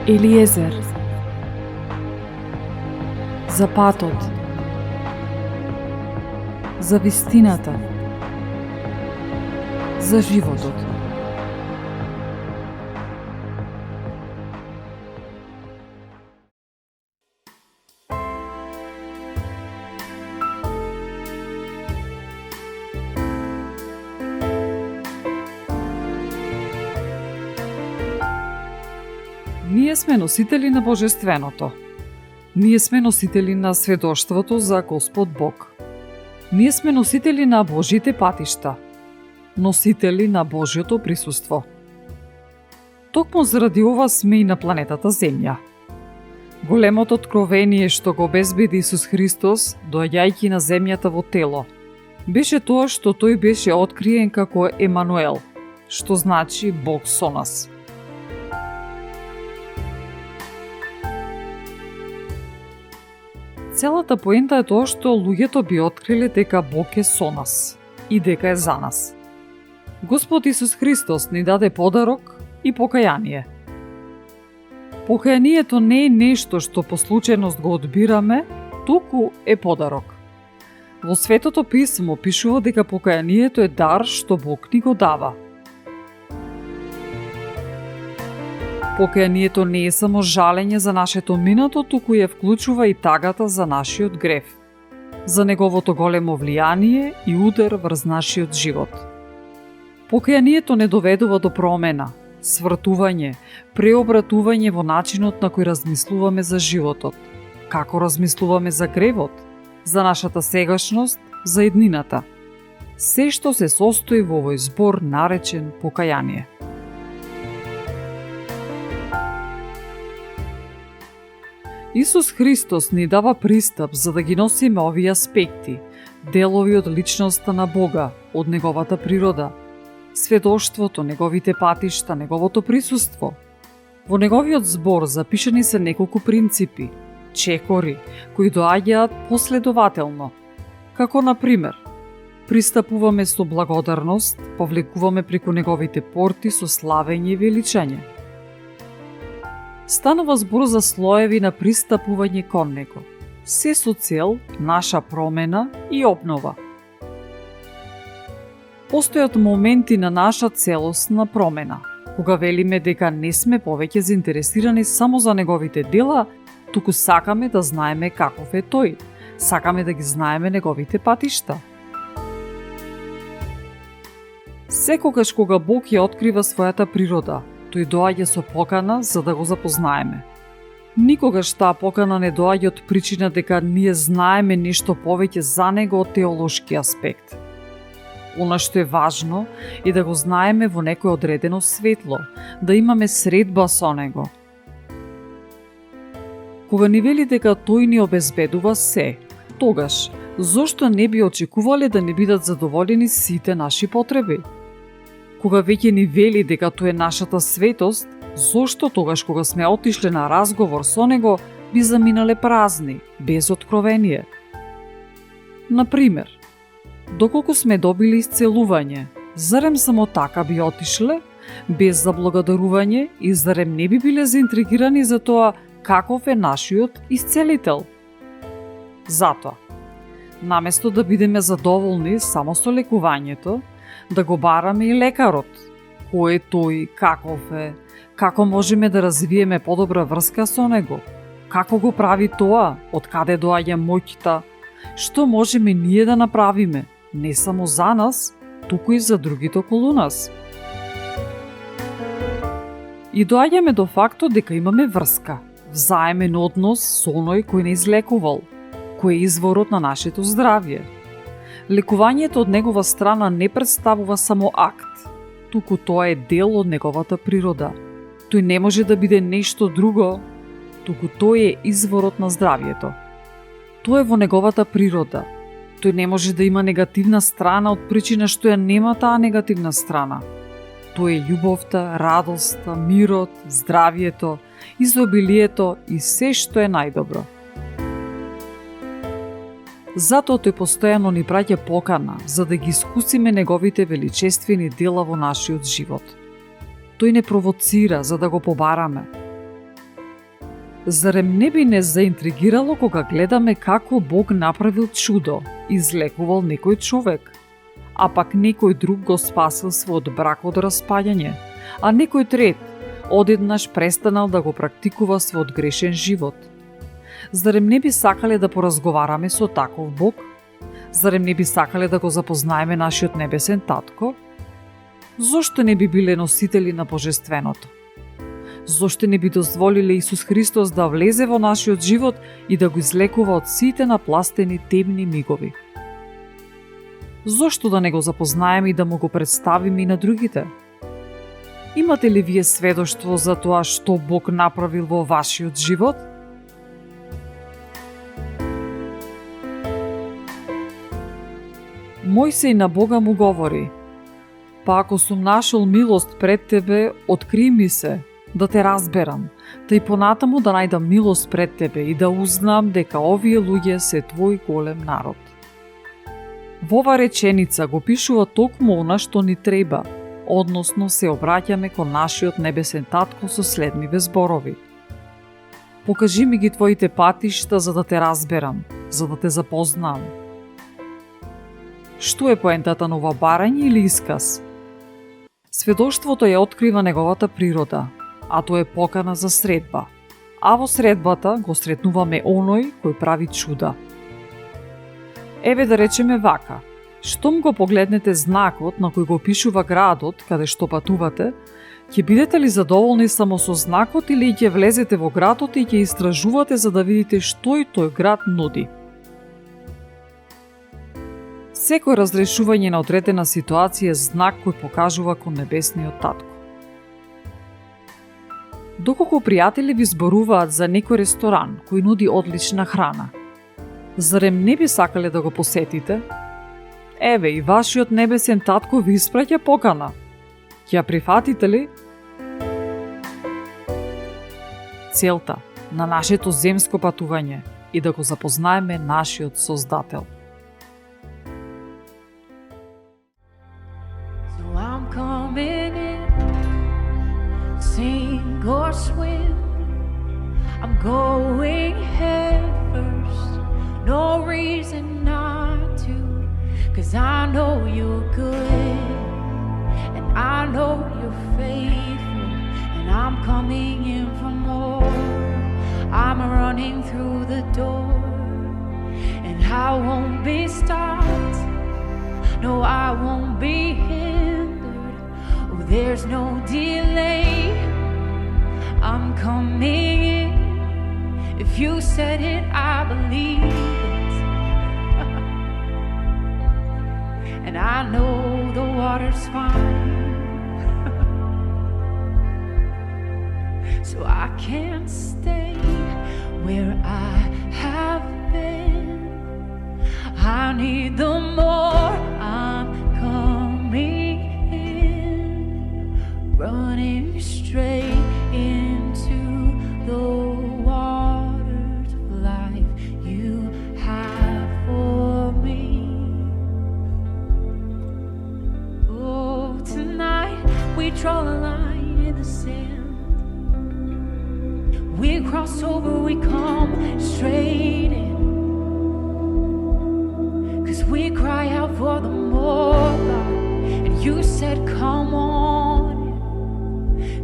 Елиезер. За патот. За вистината. За животот. Ние сме носители на Божественото. Ние сме носители на сведоштвото за Господ Бог. Ние сме носители на Божите патишта. Носители на Божјото присуство. Токму заради ова сме и на планетата Земја. Големото откровение што го обезбеди Исус Христос, доаѓајќи на земјата во тело, беше тоа што тој беше откриен како Емануел, што значи Бог со нас. Целата поента е тоа што луѓето би откриле дека Бог е со нас и дека е за нас. Господ Исус Христос ни даде подарок и покаяние. Покаянието не е нешто што по случајност го одбираме, туку е подарок. Во Светото Писмо пишува дека покаянието е дар што Бог ни го дава. Покаянието не е само жалење за нашето минато, туку ја вклучува и тагата за нашиот грев, за неговото големо влијание и удар врз нашиот живот. Покаянието не доведува до промена, свртување, преобратување во начинот на кој размислуваме за животот, како размислуваме за гревот, за нашата сегашност, за иднината. Се што се состои во овој збор наречен покаяние. Исус Христос ни дава пристап за да ги носиме овие аспекти, делови од личноста на Бога, од неговата природа, сведоштвото, неговите патишта, неговото присуство. Во неговиот збор запишани се неколку принципи, чекори, кои доаѓаат последователно. Како на пример, пристапуваме со благодарност, повлекуваме преку неговите порти со славење и величање. Станува збор за слоеви на пристапување кон него, се со цел наша промена и обнова. Постојат моменти на наша целосна промена, кога велиме дека не сме повеќе заинтересирани само за неговите дела, туку сакаме да знаеме каков е тој, сакаме да ги знаеме неговите патишта. Секогаш кога Бог ја открива својата природа, тој доаѓа со покана за да го запознаеме. Никогаш таа покана не доаѓа од причина дека ние знаеме нешто повеќе за него од теолошки аспект. Она што е важно е да го знаеме во некој одредено светло, да имаме средба со него. Кога ни вели дека тој ни обезбедува се, тогаш зошто не би очекувале да не бидат задоволени сите наши потреби? Кога веќе ни вели дека тоа е нашата светост, зошто тогаш кога сме отишле на разговор со него, би заминале празни, без откровение? Например, доколку сме добили исцелување, зарем само така би отишле, без заблагодарување и зарем не би биле заинтригирани за тоа каков е нашиот исцелител? Затоа, наместо да бидеме задоволни само со лекувањето, да го бараме и лекарот. Кој е тој, каков е, како можеме да развиеме подобра врска со него, како го прави тоа, од каде доаѓа моќта, што можеме ние да направиме, не само за нас, туку и за другите околу нас. И доаѓаме до фактот дека имаме врска, взаемен однос со оној кој не излекувал, кој е изворот на нашето здравје. Лекувањето од негова страна не представува само акт, туку тоа е дел од неговата природа. Тој не може да биде нешто друго, туку тој е изворот на здравјето. Тоа е во неговата природа. Тој не може да има негативна страна од причина што ја нема таа негативна страна. Тој е љубовта, радоста, мирот, здравјето, изобилието и се што е најдобро. Затоа тој постојано ни праќа покана за да ги искусиме неговите величествени дела во нашиот живот. Тој не провоцира за да го побараме. Зарем не би не заинтригирало кога гледаме како Бог направил чудо, излекувал некој човек, а пак некој друг го спасил својот брак од распаѓање, а некој трет одеднаш престанал да го практикува својот грешен живот. Зарем не би сакале да поразговараме со таков Бог? Зарем не би сакале да го запознаеме нашиот небесен татко? Зошто не би биле носители на божественото? Зошто не би дозволиле Исус Христос да влезе во нашиот живот и да го излекува од сите напластени темни мигови? Зошто да не го запознаеме и да му го представиме и на другите? Имате ли вие сведоштво за тоа што Бог направил во вашиот живот? Мојсей на Бога му говори: па ако сум нашол милост пред тебе, откри ми се, да те разберам, та и понатаму да најдам милост пред тебе и да узнам дека овие луѓе се твој голем народ. Во ова реченица го пишува токму она што ни треба, односно се обраќаме кон нашиот небесен татко со следниве зборови: покажи ми ги твоите патишта за да те разберам, за да те запознам. Што е поентата на ова барање или исказ? Сведоштвото ја открива неговата природа, а тоа е покана за средба. А во средбата го сретнуваме оној кој прави чуда. Еве да речеме вака: штом го погледнете знакот на кој го пишува градот каде што патувате, ќе бидете ли задоволни само со знакот или ќе влезете во градот и ќе истражувате за да видите што и тој град нуди? Секој разрешување на одредена ситуација е знак кој покажува кон небесниот татко. Доколку пријатели ви зборуваат за некој ресторан кој нуди одлична храна, зарем не би сакале да го посетите? Еве и вашиот небесен татко ви испраќа покана. Ќе ја прифатите ли? Целта на нашето земско патување е да го запознаеме нашиот Создател. Sink or swim, I'm going head first. No reason not to, 'cause I know you're good, and I know you're faithful, and I'm coming in for more. I'm running through the door, and I won't be stopped. No, I won't be hindered. Oh, there's no delay. I'm coming in. If you said it, I believe it. And I know the water's fine. So I can't stay where I have been. I need the more. I'm coming in, running straight into the waters of life you have for me. Oh, tonight we draw a line in the sand. We cross over, we come straight in, 'cause we cry out for the more, God. And you said, come on,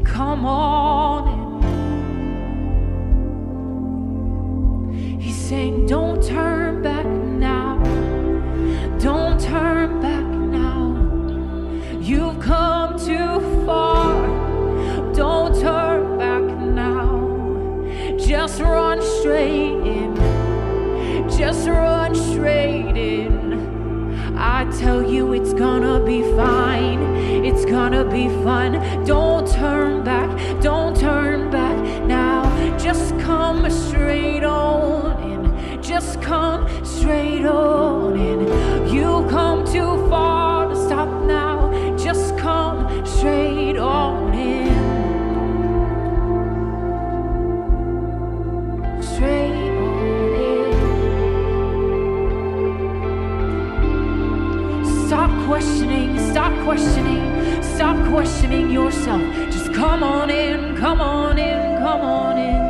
come on in. He's saying, don't turn back now. Don't turn back now. You've come too far. Don't turn back now. Just run straight in. Just run straight in. I tell you it's gonna be fine. It's gonna be fun. Don't turn back. Don't turn back now. Just come straight on in. Just come straight on in. You come too far to stop now. Just come straight on in. Straight on in. Stop questioning. Stop questioning. Stop questioning yourself. Just come on in. Come on in. Come on in.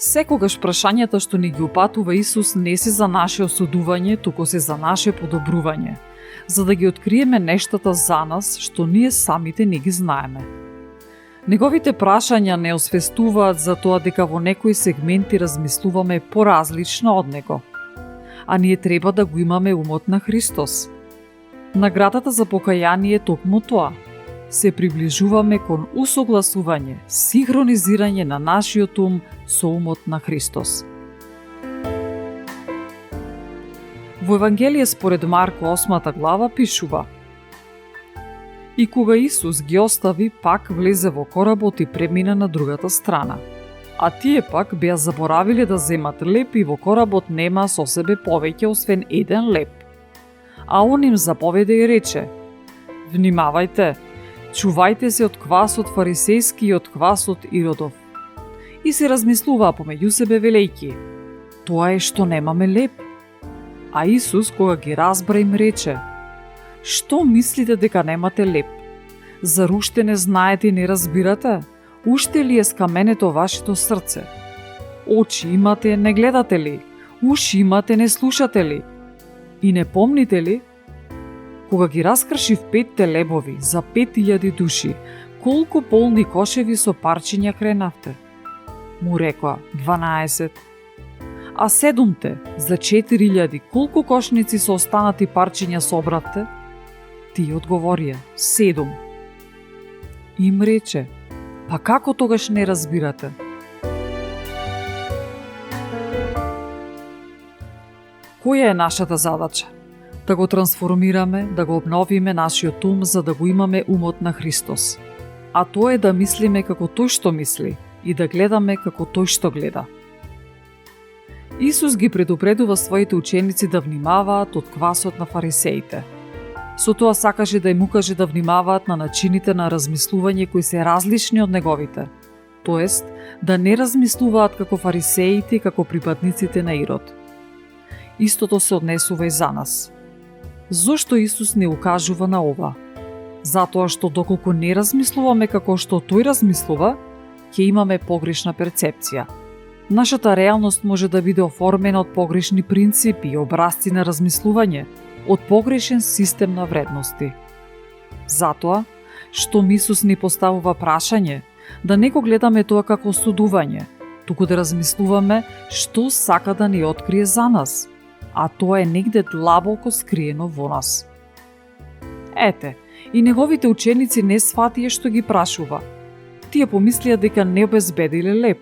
Секогаш прашањата што ни ги упатува Исус не се за наше осудување, туку се за наше подобрување, за да ги откриеме нештата за нас што ние самите не ги знаеме. Неговите прашања не освестуваат за тоа дека во некои сегменти размислуваме поразлично од него, а ние треба да го имаме умот на Христос. Наградата за покаяние е токму тоа. Се приближуваме кон усогласување, синхронизирање на нашиот ум со умот на Христос. Во Евангелие според Марко 8 глава пишува: И кога Исус ги остави, пак влезе во коработ и премина на другата страна. А тие пак беа заборавиле да земат леп и во коработ нема со себе повеќе освен еден леп. А он им заповеде и рече: Внимавајте, чувајте се од квасот фарисејски и од квасот Иродов. И се размислуваа помеѓу себе велејки: Тоа е што немаме леп. А Исус, кога ги разбра, им рече: Што мислите дека немате леп? Зар уште не знаете и не разбирате? Уште ли е скаменето вашето срце? Очи имате, не гледате ли? Уши имате, не слушате ли? И не помните ли? Кога ги раскршив 5 лебови за 5000 души, колку полни кошеви со парчиња кренавте? Му рекоа: 12. А 7 за 4000, колку кошници со останати парчиња собравте? Тие одговорија: 7. Им рече: Па како тогаш не разбирате? Која е нашата задача? Да го трансформираме, да го обновиме нашиот ум за да го имаме умот на Христос. А тоа е да мислиме како тој што мисли и да гледаме како тој што гледа. Исус ги предупредува своите ученици да внимаваат од квасот на фарисеите. Со тоа сакаше да им укаже да внимаваат на начините на размислување кои се различни од неговите, тоест да не размислуваат како фарисеите и како припадниците на Ирод. Истото се однесува и за нас. Зошто Исус не укажува на ова? Затоа што доколку не размислуваме како што тој размислува, ќе имаме погрешна перцепција. Нашата реалност може да биде оформена од погрешни принципи и образци на размислување, од погрешен систем на вредности. Затоа, што Исус ни поставува прашање, да не го гледаме тоа како осудување, туку да размислуваме што сака да ни открие за нас, а тоа е негде длабоко скриено во нас. Ете, и неговите ученици не сфатија што ги прашува. Тие помислија дека не обезбедиле леп.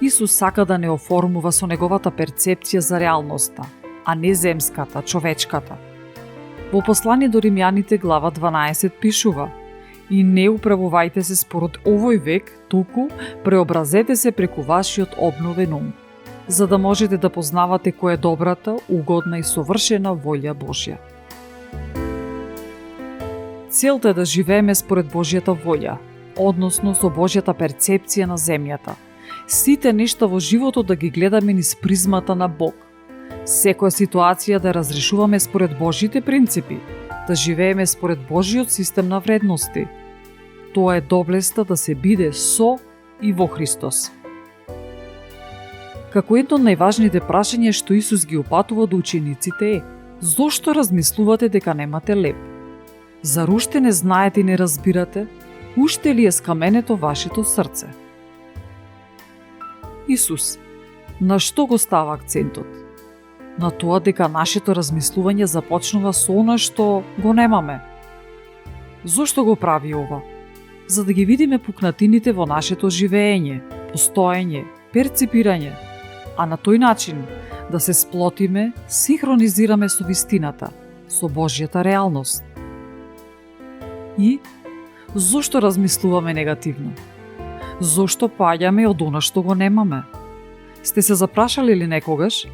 Исус сака да не оформува со неговата перцепција за реалноста, а не земската, човечката. Во послание до Римјаните глава 12 пишува: И не управувајте се според овој век, туку преобразете се преку вашиот обновен ум, за да можете да познавате која е добрата, угодна и совршена волја Божја. Целта е да живееме според Божјата волја, односно со Божјата перцепција на земјата. Сите нешта во животот да ги гледаме низ призмата на Бог. Секоја ситуација да разрешуваме според Божјите принципи, да живееме според Божјиот систем на вредности. Тоа е доблеста да се биде со и во Христос. Како едно од најважните прашања што Исус ги упатува до учениците е: Зошто размислувате дека немате леп? Зар уште не знаете и не разбирате? Уште ли е скаменето вашето срце? Исус, на што го става акцентот? На тоа дека нашето размислување започнува со она што го немаме. Зошто го прави ова? За да ги видиме пукнатините во нашето живење, постоење, перципирање, а на тој начин да се сплотиме, синхронизираме со вистината, со Божјата реалност. И зошто размислуваме негативно? Зошто паѓаме од она што го немаме? Сте се запрашали ли некогаш?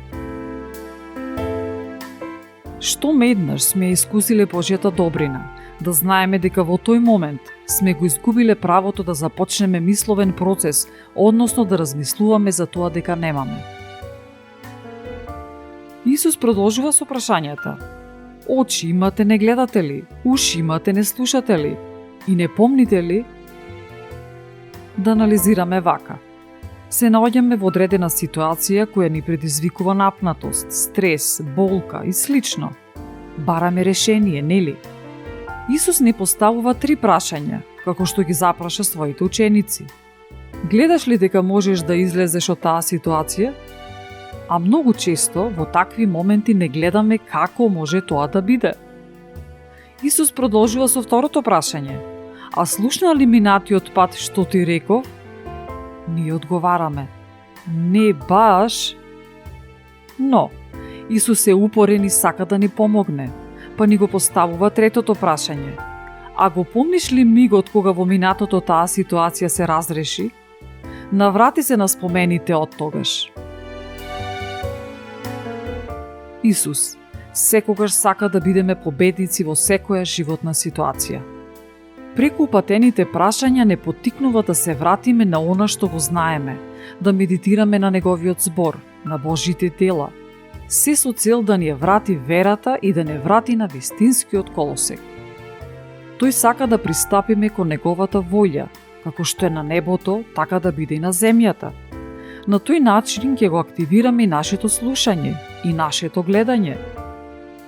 Што еднаш сме искусиле Божјата добрина, да знаеме дека во тој момент сме го изгубиле правото да започнеме мисловен процес, односно да размислуваме за тоа дека немаме. Исус продолжува со прашањата: Очи имате, не гледате ли? Уши имате, не слушате ли? И не помните ли? Да анализираме вака. Се наоѓаме во одредена ситуација која ни предизвикува напнатост, стрес, болка и слично. Бараме решение, нели? Исус не поставува 3 прашања, како што ги запраша своите ученици. Гледаш ли дека можеш да излезеш од таа ситуација? А многу често во такви моменти не гледаме како може тоа да биде. Исус продолжува со второто прашање. А слушна ли минатиот пат што ти реков? Ние одговараме. Не баш. Но, Исус е упорен и сака да ни помогне, па ни го поставува третото прашање. А го помниш ли мигот кога во минатото таа ситуација се разреши? Наврати се на спомените од тогаш. Исус секогаш сака да бидеме победници во секоја животна ситуација. Преку упатените прашања не поттикнува да се вратиме на она што го знаеме, да медитираме на Неговиот збор, на Божите дела, се со цел да ни ја врати верата и да не врати на вистинскиот колосек. Тој сака да пристапиме кон Неговата волја, како што е на небото, така да биде и на земјата. На тој начин ќе го активираме и нашето слушање и нашето гледање.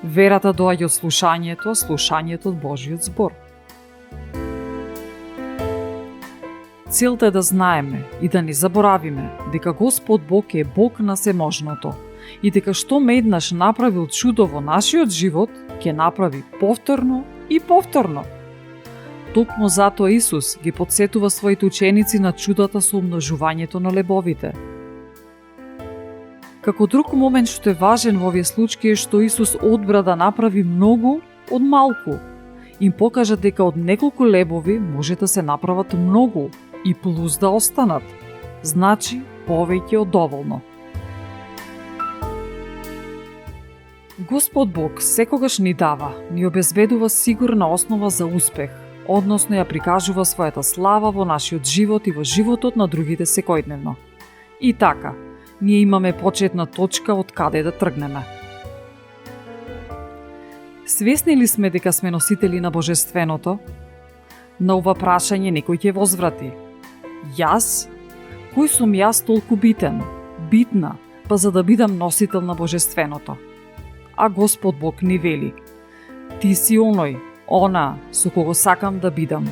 Верата доаѓа од слушањето, а слушањето од Божиот збор. Целта е да знаеме и да не заборавиме дека Господ Бог е Бог на seможното и дека што ме еднаш направил чудо во нашиот живот, ќе направи повторно и повторно. Токму затоа Исус ги потсетува своите ученици на чудата со умножувањето на лебовите. Како друг момент што е важен во овие случаи е што Исус одбра да направи многу од малку. Им покажа дека од неколку лебови може да се направат многу и плюс да останат. Значи, повеќе од доволно. Господ Бог секогаш ни дава, ни обезбедува сигурна основа за успех, односно ја прикажува својата слава во нашиот живот и во животот на другите секојдневно. И така, ние имаме почетна точка од каде да тргнеме. Свесни ли сме дека сме носители на Божественото? На ова прашање некој ќе возврати. Јас? Кој сум јас толку битна, па за да бидам носител на Божественото? А Господ Бог ни вели: ти си оној, она со кого сакам да бидам.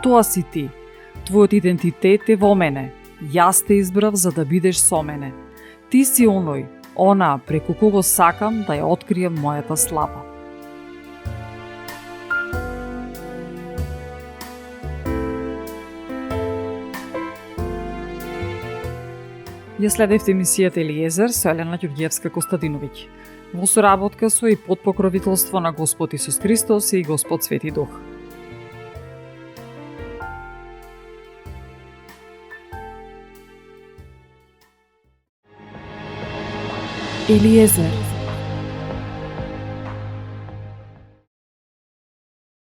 Тоа си ти. Твојот идентитет е во мене. Јас те избрав за да бидеш со мене. Ти си оној, она преку кого сакам да ја открием мојата слава. Ја следевте емисијата Елиезер со Елена Ѓурѓиевска-Костадиновиќ, во соработка со и под покровителство на Господ Исус Христос и Господ Свети Дух. Елиезер